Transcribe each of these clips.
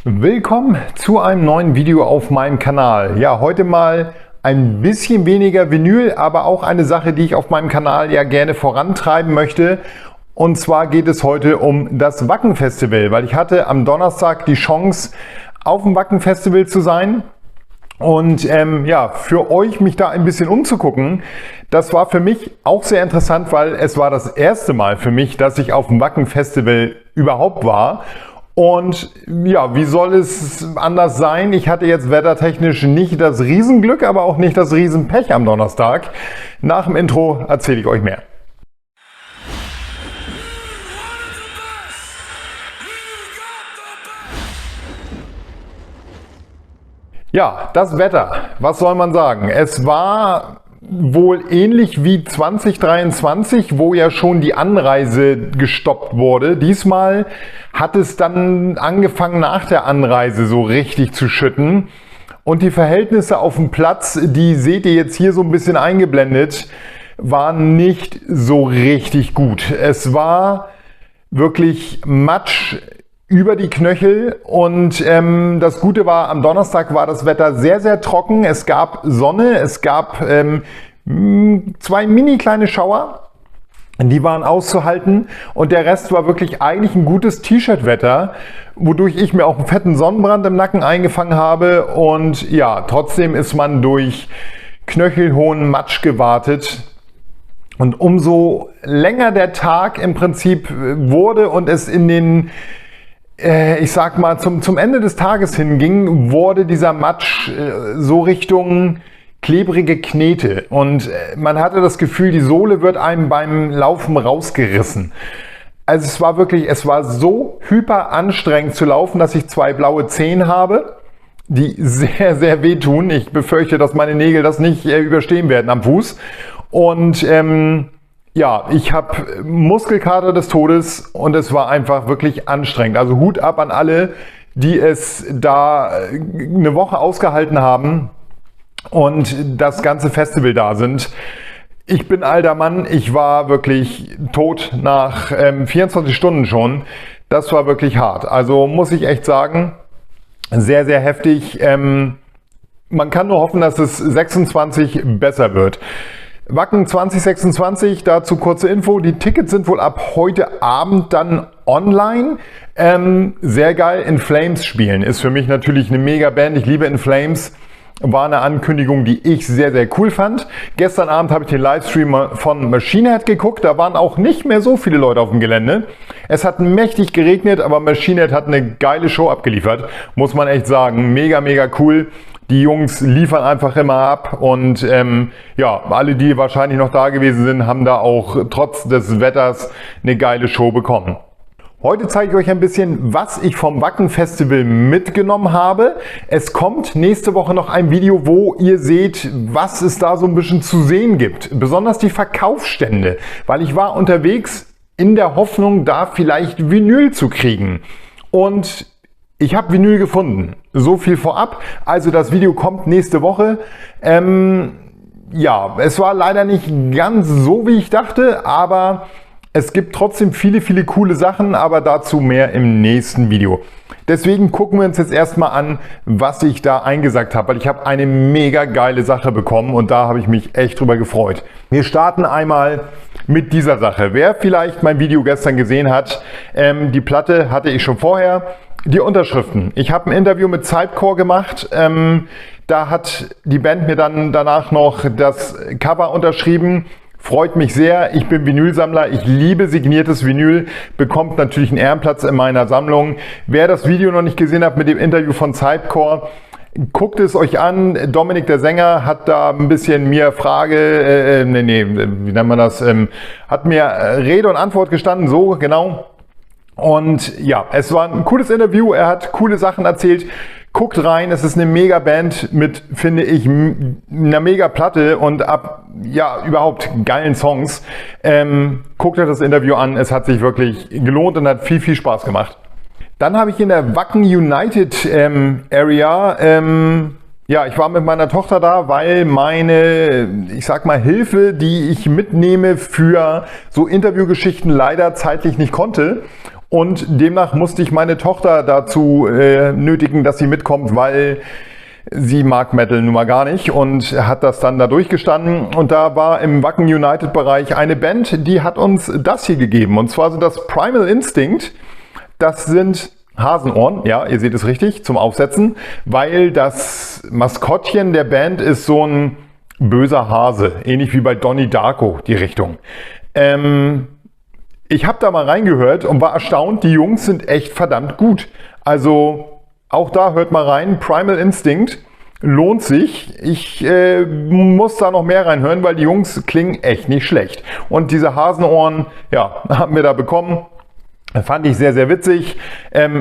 Willkommen zu einem neuen Video auf meinem Kanal. Ja, heute mal ein bisschen weniger Vinyl, aber auch eine Sache, die ich auf meinem Kanal ja gerne vorantreiben möchte. Und zwar geht es heute um das Wacken Festival, weil ich hatte am Donnerstag die Chance, auf dem Wacken Festival zu sein. Und ja, für euch mich da ein bisschen umzugucken, das war für mich auch sehr interessant, weil es war das erste Mal für mich, dass ich auf dem Wacken Festival überhaupt war. Und ja, wie soll es anders sein? Ich hatte jetzt wettertechnisch nicht das Riesenglück, aber auch nicht das Riesenpech am Donnerstag. Nach dem Intro erzähle ich euch mehr. Ja, das Wetter, was soll man sagen? Es war wohl ähnlich wie 2023, wo ja schon die Anreise gestoppt wurde. Diesmal hat es dann angefangen, nach der Anreise so richtig zu schütten. Und die Verhältnisse auf dem Platz, die seht ihr jetzt hier so ein bisschen eingeblendet, waren nicht so richtig gut. Es war wirklich Matsch über die Knöchel und das Gute war, am Donnerstag war das Wetter sehr, sehr trocken. Es gab Sonne, es gab zwei mini kleine Schauer, die waren auszuhalten und der Rest war wirklich eigentlich ein gutes T-Shirt-Wetter, wodurch ich mir auch einen fetten Sonnenbrand im Nacken eingefangen habe und ja, trotzdem ist man durch knöchelhohen Matsch gewartet. Und umso länger der Tag im Prinzip wurde und es in den ich sag mal, zum Ende des Tages hinging, wurde dieser Matsch so Richtung klebrige Knete. Und man hatte das Gefühl, die Sohle wird einem beim Laufen rausgerissen. Also es war so hyper anstrengend zu laufen, dass ich zwei blaue Zehen habe, die sehr, sehr wehtun. Ich befürchte, dass meine Nägel das nicht überstehen werden am Fuß. Und ja, ich habe Muskelkater des Todes und es war einfach wirklich anstrengend. Also Hut ab an alle, die es da eine Woche ausgehalten haben und das ganze Festival da sind. Ich bin alter Mann, ich war wirklich tot nach 24 Stunden schon. Das war wirklich hart. Also muss ich echt sagen, sehr, sehr heftig. Man kann nur hoffen, dass es 26 besser wird. Wacken 2026, dazu kurze Info, die Tickets sind wohl ab heute Abend dann online. Sehr geil, In Flames spielen, ist für mich natürlich eine mega Band, ich liebe In Flames, war eine Ankündigung, die ich sehr, sehr cool fand. Gestern Abend habe ich den Livestream von Machine Head geguckt, da waren auch nicht mehr so viele Leute auf dem Gelände. Es hat mächtig geregnet, aber Machine Head hat eine geile Show abgeliefert, muss man echt sagen, mega, mega cool. Die Jungs liefern einfach immer ab und ja, alle, die wahrscheinlich noch da gewesen sind, haben da auch trotz des Wetters eine geile Show bekommen. Heute zeige ich euch ein bisschen, was ich vom Wacken Festival mitgenommen habe. Es kommt nächste Woche noch ein Video, wo ihr seht, was es da so ein bisschen zu sehen gibt. Besonders die Verkaufsstände, weil ich war unterwegs in der Hoffnung, da vielleicht Vinyl zu kriegen. Und ich habe Vinyl gefunden. So viel vorab. Also das Video kommt nächste Woche. Ja, es war leider nicht ganz so, wie ich dachte, aber es gibt trotzdem viele, viele coole Sachen, aber dazu mehr im nächsten Video. Deswegen gucken wir uns jetzt erstmal an, was ich da eingesackt habe, weil ich habe eine mega geile Sache bekommen und da habe ich mich echt drüber gefreut. Wir starten einmal mit dieser Sache. Wer vielleicht mein Video gestern gesehen hat, die Platte hatte ich schon vorher. Die Unterschriften. Ich habe ein Interview mit Cypcore gemacht. Da hat die Band mir dann danach noch das Cover unterschrieben. Freut mich sehr. Ich bin Vinylsammler. Ich liebe signiertes Vinyl. Bekommt natürlich einen Ehrenplatz in meiner Sammlung. Wer das Video noch nicht gesehen hat mit dem Interview von Cypcore, guckt es euch an. Dominik, der Sänger, hat da ein bisschen mir wie nennt man das? Hat mir Rede und Antwort gestanden. So, genau. Und ja, es war ein cooles Interview, er hat coole Sachen erzählt. Guckt rein, es ist eine mega Band mit, finde ich, einer mega Platte und überhaupt geilen Songs. Guckt euch das Interview an, es hat sich wirklich gelohnt und hat viel, viel Spaß gemacht. Dann habe ich in der Wacken United Area, ja, ich war mit meiner Tochter da, weil meine, ich sag mal, Hilfe, die ich mitnehme für so Interviewgeschichten leider zeitlich nicht konnte. Und demnach musste ich meine Tochter dazu nötigen, dass sie mitkommt, weil sie mag Metal nun mal gar nicht und hat das dann da durchgestanden. Und da war im Wacken United Bereich eine Band, die hat uns das hier gegeben. Und zwar sind das Primal Instinct. Das sind Hasenohren, ja, ihr seht es richtig, zum Aufsetzen, weil das Maskottchen der Band ist so ein böser Hase, ähnlich wie bei Donnie Darko, die Richtung. Ich habe da mal reingehört und war erstaunt, die Jungs sind echt verdammt gut. Also auch da hört mal rein, Primal Instinct, lohnt sich. Ich muss da noch mehr reinhören, weil die Jungs klingen echt nicht schlecht. Und diese Hasenohren, ja, haben wir da bekommen. Fand ich sehr, sehr witzig.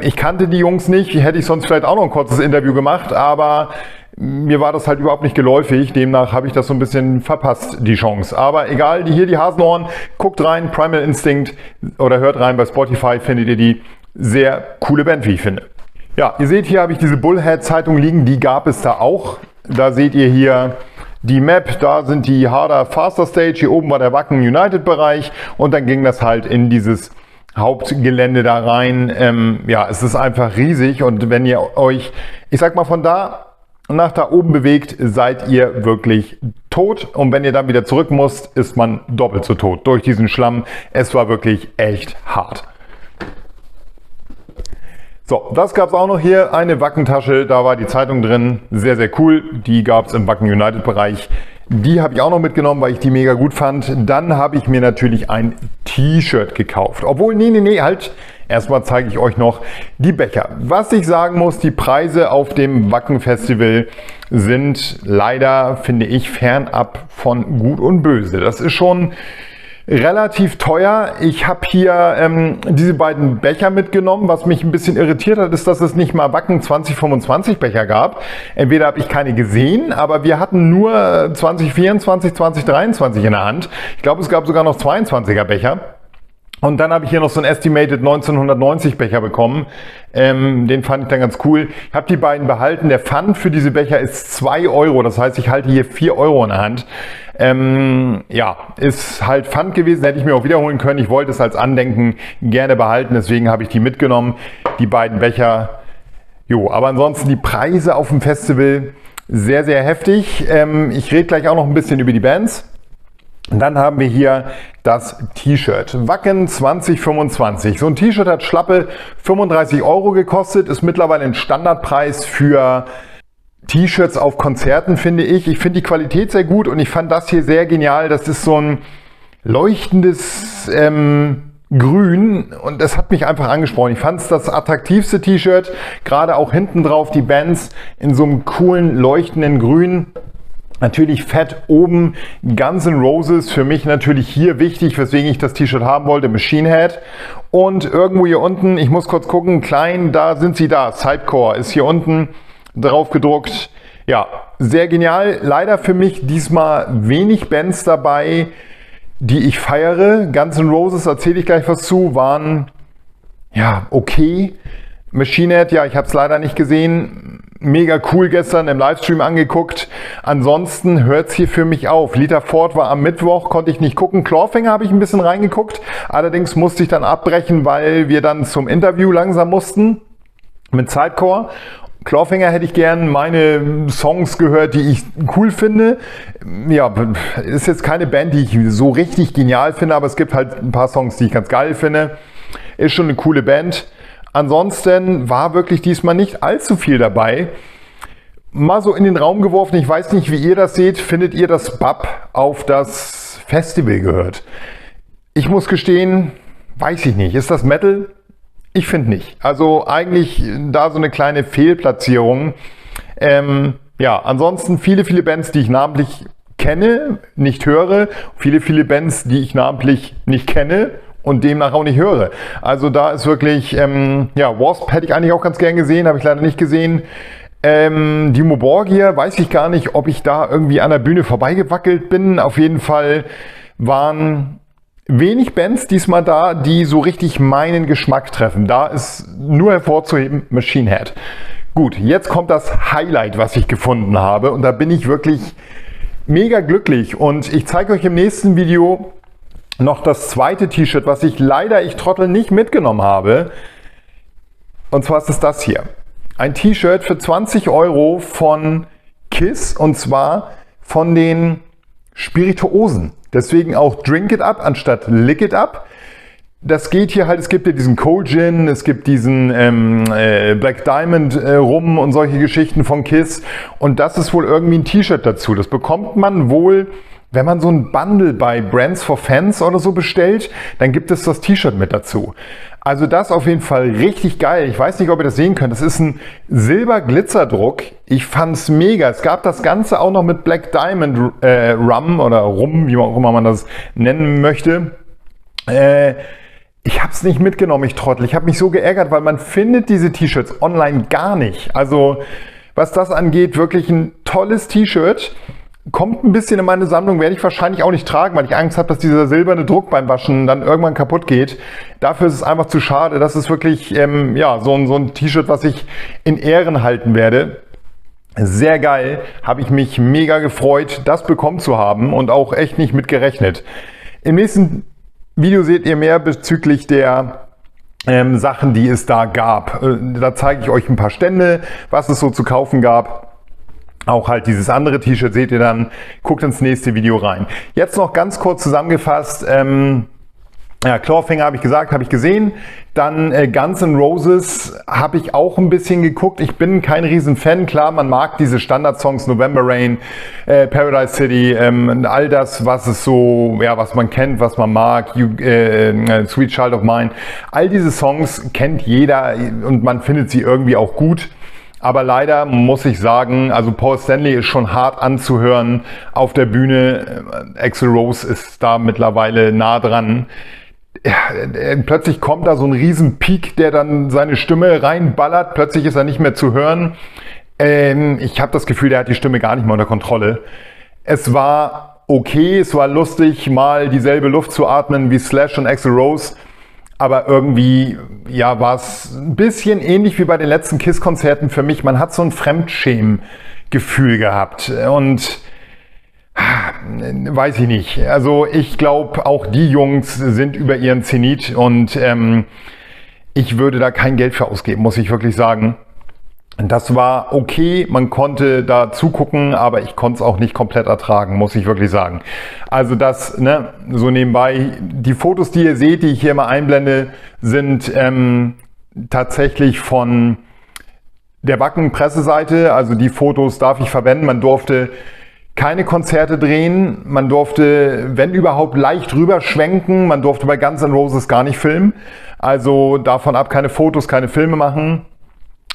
Ich kannte die Jungs nicht, hätte ich sonst vielleicht auch noch ein kurzes Interview gemacht, aber mir war das halt überhaupt nicht geläufig, demnach habe ich das so ein bisschen verpasst, die Chance. Aber egal, hier die Hasenohren, guckt rein, Primal Instinct oder hört rein bei Spotify, findet ihr die. Sehr coole Band, wie ich finde. Ja, ihr seht, hier habe ich diese Bullhead-Zeitung liegen, die gab es da auch. Da seht ihr hier die Map, da sind die Harder Faster Stage, hier oben war der Wacken United Bereich und dann ging das halt in dieses Hauptgelände da rein. Ja, es ist einfach riesig und wenn ihr euch, ich sag mal, von da nach da oben bewegt, seid ihr wirklich tot. Und wenn ihr dann wieder zurück müsst, ist man doppelt so tot durch diesen Schlamm. Es war wirklich echt hart. So, das gab es auch noch hier, eine Wackentasche, da war die Zeitung drin, sehr, sehr cool. Die gab es im Wacken United Bereich. Die habe ich auch noch mitgenommen, weil ich die mega gut fand. Dann habe ich mir natürlich ein T-Shirt gekauft. Obwohl, nee, halt. Erstmal zeige ich euch noch die Becher. Was ich sagen muss, die Preise auf dem Wacken Festival sind leider, finde ich, fernab von Gut und Böse. Das ist schon relativ teuer. Ich habe hier diese beiden Becher mitgenommen. Was mich ein bisschen irritiert hat, ist, dass es nicht mal Wacken 2025 Becher gab. Entweder habe ich keine gesehen, aber wir hatten nur 2024, 2023 in der Hand. Ich glaube, es gab sogar noch 22er Becher. Und dann habe ich hier noch so einen Estimated 1990 Becher bekommen. Den fand ich dann ganz cool. Ich habe die beiden behalten. Der Pfand für diese Becher ist 2 Euro. Das heißt, ich halte hier 4 Euro in der Hand. Ja, ist halt Pfand gewesen. Hätte ich mir auch wiederholen können. Ich wollte es als Andenken gerne behalten. Deswegen habe ich die mitgenommen. Die beiden Becher. Jo, aber ansonsten die Preise auf dem Festival sehr, sehr heftig. Ich rede gleich auch noch ein bisschen über die Bands. Dann haben wir hier das T-Shirt. Wacken 2025. So ein T-Shirt hat schlappe 35 Euro gekostet, ist mittlerweile ein Standardpreis für T-Shirts auf Konzerten, finde ich. Ich finde die Qualität sehr gut und ich fand das hier sehr genial. Das ist so ein leuchtendes Grün und das hat mich einfach angesprochen. Ich fand es das attraktivste T-Shirt, gerade auch hinten drauf die Bands in so einem coolen leuchtenden Grün. Natürlich fett oben Guns N' Roses, für mich natürlich hier wichtig, weswegen ich das T-Shirt haben wollte, Machine Head. Und irgendwo hier unten, ich muss kurz gucken, klein, da sind sie da, Sidecore ist hier unten drauf gedruckt. Ja, sehr genial. Leider für mich diesmal wenig Bands dabei, die ich feiere. Guns N' Roses, erzähle ich gleich was zu, waren ja okay. Machine Head, ja, ich habe es leider nicht gesehen. Mega cool gestern im Livestream angeguckt. Ansonsten hört es hier für mich auf. Lita Ford war am Mittwoch, konnte ich nicht gucken. Clawfinger habe ich ein bisschen reingeguckt. Allerdings musste ich dann abbrechen, weil wir dann zum Interview langsam mussten mit Sidecore. Clawfinger hätte ich gern meine Songs gehört, die ich cool finde. Ja, ist jetzt keine Band, die ich so richtig genial finde, aber es gibt halt ein paar Songs, die ich ganz geil finde. Ist schon eine coole Band. Ansonsten war wirklich diesmal nicht allzu viel dabei. Mal so in den Raum geworfen, ich weiß nicht, wie ihr das seht, findet ihr, dass BAP auf das Festival gehört? Ich muss gestehen, weiß ich nicht. Ist das Metal? Ich finde nicht. Also eigentlich da so eine kleine Fehlplatzierung. Ja, ansonsten viele Bands, die ich namentlich kenne, nicht höre. Viele Bands, die ich namentlich nicht kenne und demnach auch nicht höre. Also da ist wirklich, ja, Wasp hätte ich eigentlich auch ganz gern gesehen, habe ich leider nicht gesehen. Dimmu Borgir, weiß ich gar nicht, ob ich da irgendwie an der Bühne vorbeigewackelt bin. Auf jeden Fall waren wenig Bands diesmal da, die so richtig meinen Geschmack treffen. Da ist nur hervorzuheben Machine Head. Gut, jetzt kommt das Highlight, was ich gefunden habe und da bin ich wirklich mega glücklich und ich zeige euch im nächsten Video noch das zweite T-Shirt, was ich leider, ich Trottel, nicht mitgenommen habe. Und zwar ist es das hier. Ein T-Shirt für 20 € von KISS, und zwar von den Spirituosen. Deswegen auch Drink It Up anstatt Lick It Up. Das geht hier halt, es gibt ja diesen Cold Gin, es gibt diesen Black Diamond Rum und solche Geschichten von KISS. Und das ist wohl irgendwie ein T-Shirt dazu. Das bekommt man wohl, wenn man so ein Bundle bei Brands for Fans oder so bestellt, dann gibt es das T-Shirt mit dazu. Also das auf jeden Fall richtig geil. Ich weiß nicht, ob ihr das sehen könnt. Das ist ein Silber-Glitzerdruck. Ich fand's mega. Es gab das Ganze auch noch mit Black Diamond Rum oder Rum, wie auch immer man das nennen möchte. Ich habe es nicht mitgenommen, ich Trottel. Ich habe mich so geärgert, weil man findet diese T-Shirts online gar nicht. Also was das angeht, wirklich ein tolles T-Shirt. Kommt ein bisschen in meine Sammlung, werde ich wahrscheinlich auch nicht tragen, weil ich Angst habe, dass dieser silberne Druck beim Waschen dann irgendwann kaputt geht. Dafür ist es einfach zu schade. Das ist wirklich ja, so ein T-Shirt, was ich in Ehren halten werde. Sehr geil. Habe ich mich mega gefreut, das bekommen zu haben und auch echt nicht mit gerechnet. Im nächsten Video seht ihr mehr bezüglich der Sachen, die es da gab. Da zeige ich euch ein paar Stände, was es so zu kaufen gab. Auch halt dieses andere T-Shirt seht ihr dann. Guckt ins nächste Video rein. Jetzt noch ganz kurz zusammengefasst. Ja, Clawfinger habe ich gesagt, habe ich gesehen. Dann Guns N' Roses habe ich auch ein bisschen geguckt. Ich bin kein Riesen-Fan. Klar, man mag diese Standardsongs, November Rain, Paradise City, all das, was es so, ja, was man kennt, was man mag, Sweet Child of Mine. All diese Songs kennt jeder und man findet sie irgendwie auch gut. Aber leider muss ich sagen, also Paul Stanley ist schon hart anzuhören auf der Bühne. Axl Rose ist da mittlerweile nah dran. Ja, plötzlich kommt da so ein riesen Peak, der dann seine Stimme reinballert. Plötzlich ist er nicht mehr zu hören. Ich habe das Gefühl, der hat die Stimme gar nicht mehr unter Kontrolle. Es war okay, es war lustig, mal dieselbe Luft zu atmen wie Slash und Axl Rose. Aber irgendwie, ja, war es ein bisschen ähnlich wie bei den letzten KISS-Konzerten für mich. Man hat so ein Fremdschämen-Gefühl gehabt. Und weiß ich nicht. Also ich glaube, auch die Jungs sind über ihren Zenit. Und ich würde da kein Geld für ausgeben, muss ich wirklich sagen. Das war okay, man konnte da zugucken, aber ich konnte es auch nicht komplett ertragen, muss ich wirklich sagen. Also das, ne, so nebenbei, die Fotos, die ihr seht, die ich hier mal einblende, sind tatsächlich von der Wacken-Presseseite. Also die Fotos darf ich verwenden. Man durfte keine Konzerte drehen, man durfte, wenn überhaupt, leicht rüberschwenken. Man durfte bei Guns N' Roses gar nicht filmen. Also davon ab keine Fotos, keine Filme machen.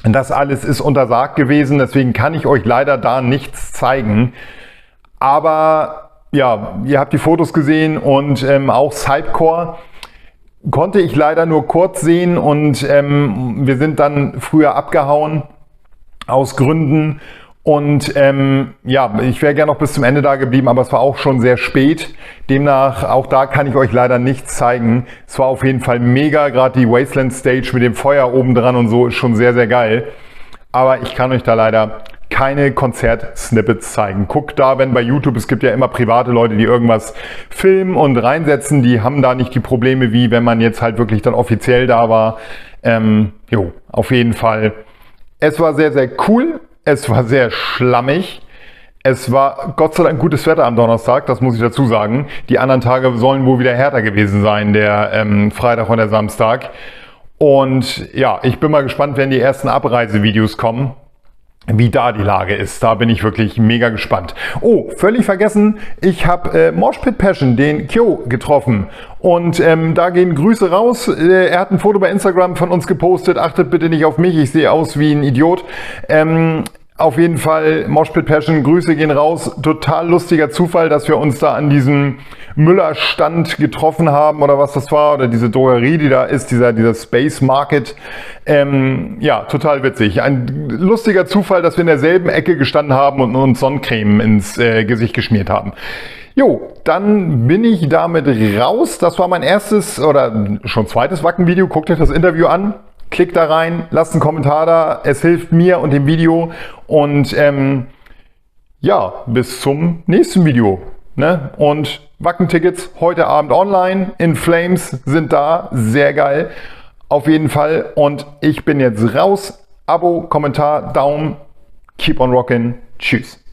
Das alles ist untersagt gewesen, deswegen kann ich euch leider da nichts zeigen. Aber ja, ihr habt die Fotos gesehen und auch Cypcore konnte ich leider nur kurz sehen und wir sind dann früher abgehauen aus Gründen. Und ja, ich wäre gerne noch bis zum Ende da geblieben, aber es war auch schon sehr spät. Demnach, auch da kann ich euch leider nichts zeigen. Es war auf jeden Fall mega, gerade die Wasteland Stage mit dem Feuer oben dran und so ist schon sehr, sehr geil. Aber ich kann euch da leider keine Konzert-Snippets zeigen. Guckt da, wenn bei YouTube, es gibt ja immer private Leute, die irgendwas filmen und reinsetzen, die haben da nicht die Probleme, wie wenn man jetzt halt wirklich dann offiziell da war. Jo, auf jeden Fall. Es war sehr, sehr cool. Es war sehr schlammig. Es war Gott sei Dank gutes Wetter am Donnerstag, das muss ich dazu sagen. Die anderen Tage sollen wohl wieder härter gewesen sein, der Freitag und der Samstag. Und ja, ich bin mal gespannt, wenn die ersten Abreisevideos kommen, wie da die Lage ist. Da bin ich wirklich mega gespannt. Oh, völlig vergessen, ich habe Mosh Pit Passion, den Kyo, getroffen. Und da gehen Grüße raus. Er hat ein Foto bei Instagram von uns gepostet. Achtet bitte nicht auf mich, ich sehe aus wie ein Idiot. Auf jeden Fall, Mosh Pit Passion, Grüße gehen raus. Total lustiger Zufall, dass wir uns da an diesem Müller-Stand getroffen haben oder was das war. Oder diese Drogerie, die da ist, dieser Space Market. Ja, total witzig. Ein lustiger Zufall, dass wir in derselben Ecke gestanden haben und uns Sonnencreme ins Gesicht geschmiert haben. Jo, dann bin ich damit raus. Das war mein erstes oder schon zweites Wacken-Video. Guckt euch das Interview an. Klickt da rein, lasst einen Kommentar da. Es hilft mir und dem Video. Und ja, bis zum nächsten Video. Ne? Und Wacken-Tickets heute Abend online. In Flames sind da. Sehr geil. Auf jeden Fall. Und ich bin jetzt raus. Abo, Kommentar, Daumen. Keep on rockin'. Tschüss.